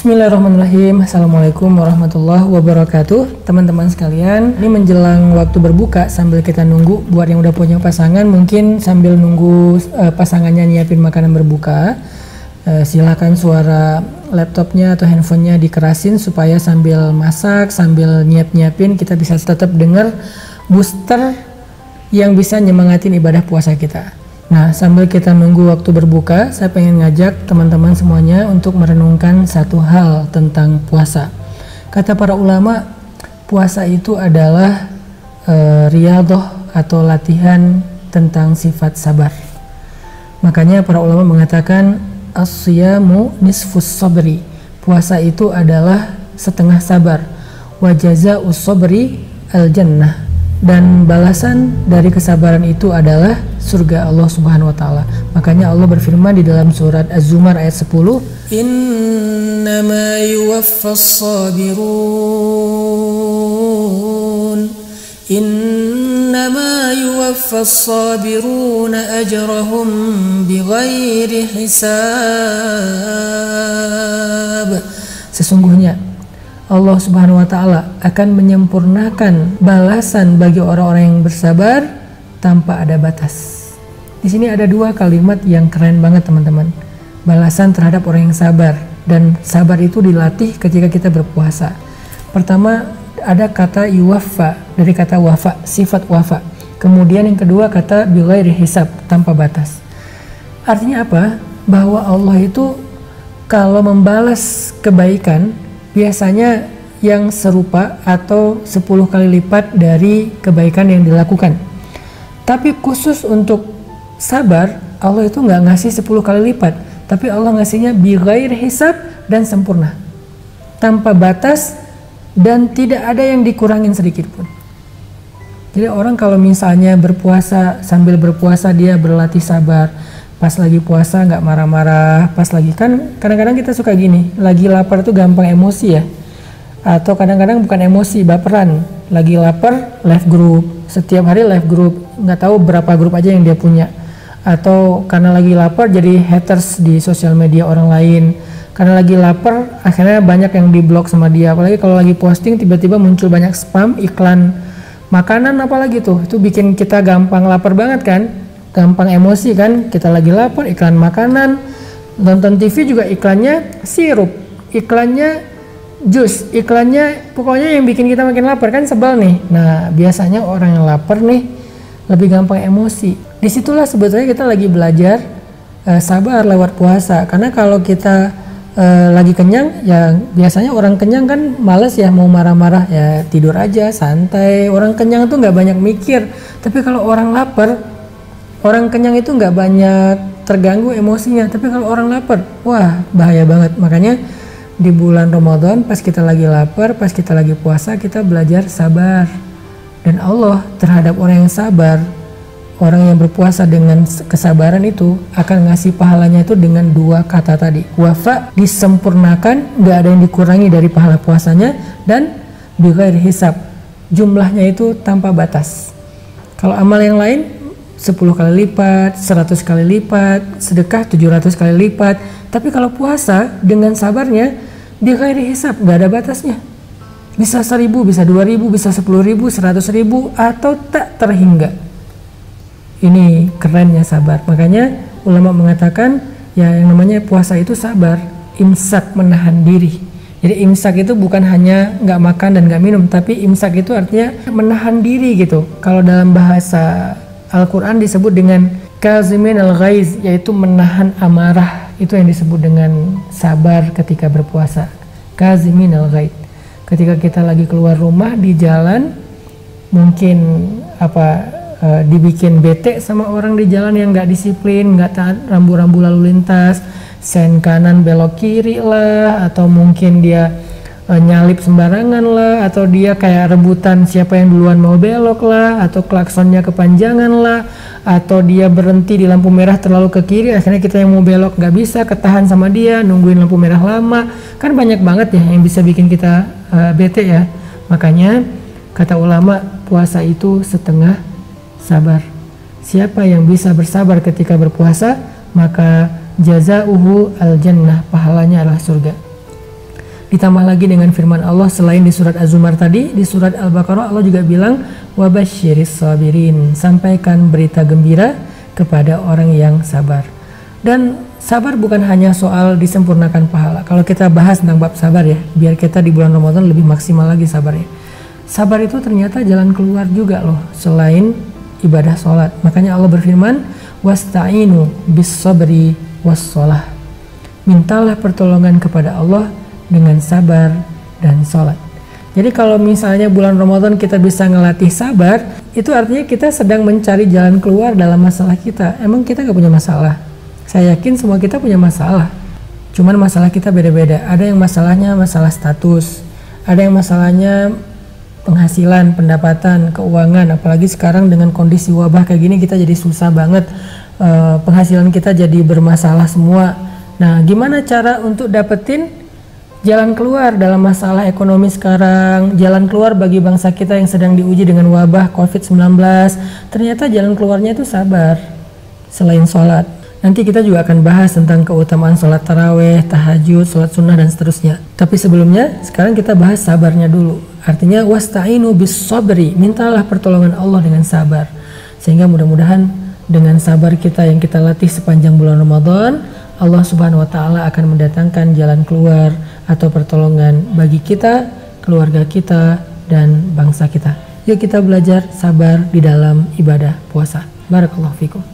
Bismillahirrahmanirrahim. Assalamualaikum warahmatullahi wabarakatuh. Teman-teman sekalian, ini menjelang waktu berbuka, sambil kita nunggu, buat yang udah punya pasangan mungkin sambil nunggu pasangannya nyiapin makanan berbuka, silakan suara laptopnya atau handphonenya dikerasin supaya sambil masak, sambil nyiapin kita bisa tetap dengar booster yang bisa nyemangatin ibadah puasa kita. Nah, sambil kita nunggu waktu berbuka, saya pengen ngajak teman-teman semuanya untuk merenungkan satu hal tentang puasa. Kata para ulama, puasa itu adalah riyadhah atau latihan tentang sifat sabar. Makanya para ulama mengatakan as-siyamu nisfus sabri. Puasa itu adalah setengah sabar. Wa jazaa'us sabri al-jannah. Dan balasan dari kesabaran itu adalah surga Allah Subhanahu wa taala. Makanya Allah berfirman di dalam surat Az-Zumar ayat 10, "Innama yuwaffas sabirun Innama yuwaffas sabiruna ajrahum bighairi hisab." Sesungguhnya Allah Subhanahu wa taala akan menyempurnakan balasan bagi orang-orang yang bersabar tanpa ada batas. Di sini ada dua kalimat yang keren banget, teman-teman. Balasan terhadap orang yang sabar, dan sabar itu dilatih ketika kita berpuasa. Pertama ada kata yuwaffa, dari kata wafa, sifat wafa. Kemudian yang kedua kata bighairi hisab, tanpa batas. Artinya apa? Bahwa Allah itu kalau membalas kebaikan biasanya yang serupa atau 10 kali lipat dari kebaikan yang dilakukan. Tapi khusus untuk sabar, Allah itu nggak ngasih 10 kali lipat, tapi Allah ngasihnya bighairi hisab dan sempurna, tanpa batas, dan tidak ada yang dikurangin sedikit pun. Jadi orang kalau misalnya berpuasa, sambil berpuasa dia berlatih sabar, pas lagi puasa nggak marah-marah, pas lagi, kan kadang-kadang kita suka gini, lagi lapar tuh gampang emosi ya, atau kadang-kadang bukan emosi, baperan. Lagi lapar live group, setiap hari live group, nggak tahu berapa grup aja yang dia punya. Atau karena lagi lapar jadi haters di sosial media orang lain. Karena lagi lapar akhirnya banyak yang diblok sama dia. Apalagi kalau lagi posting tiba-tiba muncul banyak spam, iklan makanan apalagi tuh, itu bikin kita gampang lapar banget kan, gampang emosi kan. Kita lagi lapar, iklan makanan, nonton TV juga iklannya sirup, iklannya jus, iklannya, pokoknya yang bikin kita makin lapar kan, sebel nih. Nah, biasanya orang yang lapar nih lebih gampang emosi. Disitulah sebetulnya kita lagi belajar sabar lewat puasa. Karena kalau kita lagi kenyang, ya biasanya orang kenyang kan males ya, mau marah-marah ya tidur aja santai. Orang kenyang tuh nggak banyak mikir. Tapi kalau orang lapar, orang kenyang itu nggak banyak terganggu emosinya. Tapi kalau orang lapar, wah bahaya banget. Makanya di bulan Ramadan pas kita lagi lapar, pas kita lagi puasa, kita belajar sabar. Dan Allah terhadap orang yang sabar, orang yang berpuasa dengan kesabaran itu akan ngasih pahalanya itu dengan dua kata tadi. Wafa, disempurnakan, nggak ada yang dikurangi dari pahala puasanya, dan bighairi hisab, jumlahnya itu tanpa batas. Kalau amal yang lain 10 kali lipat, 100 kali lipat, sedekah 700 kali lipat. Tapi kalau puasa dengan sabarnya bighairi hisab, nggak ada batasnya. Bisa 1000, bisa 2000, bisa 10.000, 100.000, atau tak terhingga. Ini kerennya sabar. Makanya ulama mengatakan ya yang namanya puasa itu sabar, imsak, menahan diri. Jadi imsak itu bukan hanya nggak makan dan nggak minum, tapi imsak itu artinya menahan diri gitu. Kalau dalam bahasa Al-Quran disebut dengan kazimin al-ghaiz, yaitu menahan amarah. Itu yang disebut dengan sabar ketika berpuasa. Kazimin al-ghaiz. Ketika kita lagi keluar rumah di jalan, mungkin dibikin bete sama orang di jalan yang nggak disiplin, nggak taat rambu-rambu lalu lintas, sen kanan belok kiri lah, atau mungkin dia nyalip sembarangan lah, atau dia kayak rebutan siapa yang duluan mau belok lah, atau klaksonnya kepanjangan lah, atau dia berhenti di lampu merah terlalu ke kiri, akhirnya kita yang mau belok nggak bisa, ketahan sama dia, nungguin lampu merah lama. Kan banyak banget ya yang bisa bikin kita bete ya. Makanya kata ulama, puasa itu setengah sabar. Siapa yang bisa bersabar ketika berpuasa, maka jazaa'uhu al-jannah, pahalanya adalah surga. Ditambah lagi dengan firman Allah selain di surat Az-Zumar tadi, di surat Al-Baqarah Allah juga bilang wabasyiris sabirin, sampaikan berita gembira kepada orang yang sabar. Dan sabar bukan hanya soal disempurnakan pahala. Kalau kita bahas tentang bab sabar ya, biar kita di bulan Ramadan lebih maksimal lagi sabarnya. Sabar itu ternyata jalan keluar juga loh selain ibadah sholat. Makanya Allah berfirman wasta'inu bis sabri was sholah. Mintalah pertolongan kepada Allah dengan sabar dan sholat. Jadi kalau misalnya bulan Ramadan kita bisa ngelatih sabar, itu artinya kita sedang mencari jalan keluar dalam masalah kita. Emang kita gak punya masalah? Saya yakin semua kita punya masalah. Cuman masalah kita beda-beda. Ada yang masalahnya masalah status, ada yang masalahnya penghasilan, pendapatan, keuangan. Apalagi sekarang dengan kondisi wabah kayak gini kita jadi susah banget. Penghasilan kita jadi bermasalah semua. Nah, gimana cara untuk dapetin jalan keluar dalam masalah ekonomi sekarang, jalan keluar bagi bangsa kita yang sedang diuji dengan wabah COVID-19. Ternyata jalan keluarnya itu sabar, selain sholat. Nanti kita juga akan bahas tentang keutamaan sholat taraweh, tahajud, sholat sunnah, dan seterusnya. Tapi sebelumnya, sekarang kita bahas sabarnya dulu. Artinya, wasta'inu bis sabri, mintalah pertolongan Allah dengan sabar. Sehingga mudah-mudahan dengan sabar kita yang kita latih sepanjang bulan Ramadan, Allah Subhanahu wa Ta'ala akan mendatangkan jalan keluar atau pertolongan bagi kita, keluarga kita, dan bangsa kita. Yuk kita belajar sabar di dalam ibadah puasa. Barakallahu fikum.